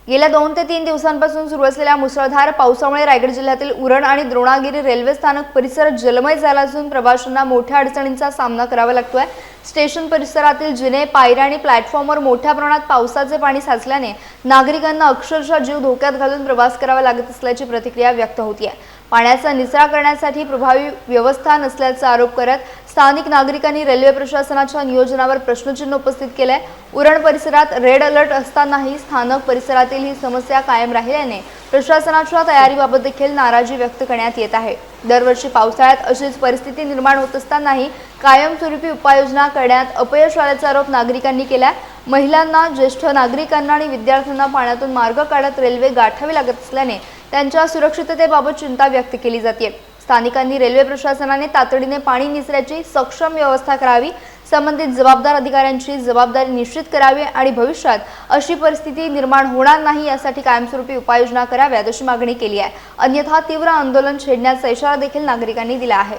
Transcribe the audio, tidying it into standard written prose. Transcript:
गेल्या 2 ते 3 दिवसांपासून सुरू असलेल्या मुसळधार पावसामुळे रायगड जिल्ह्यातील उरण आणि द्रोणागिरी रेल्वे स्थानक परिसर जलमय झाला असून प्रवाशांना मोठ्या अडचणींचा सामना करावा लागतोय। स्टेशन परिसरातील जिने, पायऱ्या आणि प्लॅटफॉर्मवर मोठ्या प्रमाणात पावसाचे पाणी साचल्याने नागरिकांना अक्षरशः जीव धोक्यात घालून प्रवास करावा लागत असल्याची प्रतिक्रिया व्यक्त होतीये। पाण्याचा निचरा करण्यासाठी प्रभावी व्यवस्था नसल्याचा आरोप करत स्थानिक नागरिकांनी रेल्वे प्रशासनाच्या नियोजनावर प्रश्नचिन्ह उपस्थित केले। उरण परिसरात रेड अलर्ट असतानाही स्थानक परिसरातील ही समस्या कायम राहिल्याने प्रशासनाच्या तयारीबाबत देखील नाराजी व्यक्त करण्यात येत आहे। दरवर्षी पावसाळ्यात अशीच परिस्थिती निर्माण होत असतानाही कायमस्वरूपी उपाययोजना करण्यात अपयश आल्याचा आरोप नागरिकांनी केला। महिलांना, ज्येष्ठ नागरिकांना आणि विद्यार्थ्यांना पाण्यातून मार्ग काढत रेल्वे गाठावी लागत असल्याने त्यांच्या सुरक्षिततेबाबत चिंता व्यक्त केली जाते। स्थानिकांनी रेल्वे प्रशासनाने तातडीने पाणी निचऱ्याची सक्षम व्यवस्था करावी, संबंधित जबाबदार अधिकाऱ्यांची जबाबदारी निश्चित करावी आणि भविष्यात अशी परिस्थिती निर्माण होणार नाही यासाठी कायमस्वरूपी उपाययोजना कराव्यात अशी मागणी केली आहे। अन्यथा तीव्र आंदोलन छेडण्याचा इशारा देखील नागरिकांनी दिला आहे।